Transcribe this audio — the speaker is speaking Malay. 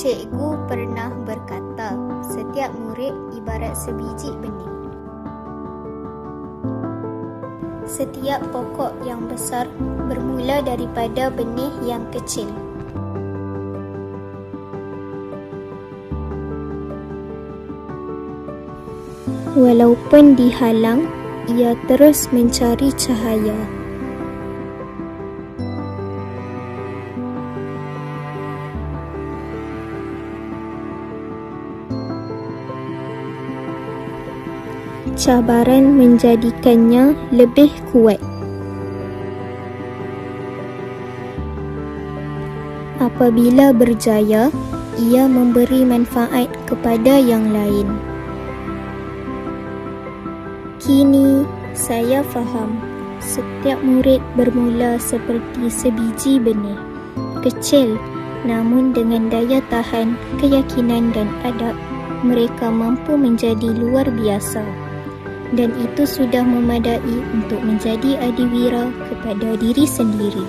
Cikgu pernah berkata, setiap murid ibarat sebiji benih. Setiap pokok yang besar bermula daripada benih yang kecil. Walaupun dihalang, ia terus mencari cahaya. Cabaran menjadikannya lebih kuat. Apabila berjaya, ia memberi manfaat kepada yang lain. Kini, saya faham, setiap murid bermula seperti sebiji benih, kecil namun dengan daya tahan, keyakinan dan adab, mereka mampu menjadi luar biasa. Dan itu sudah memadai untuk menjadi adiwira kepada diri sendiri.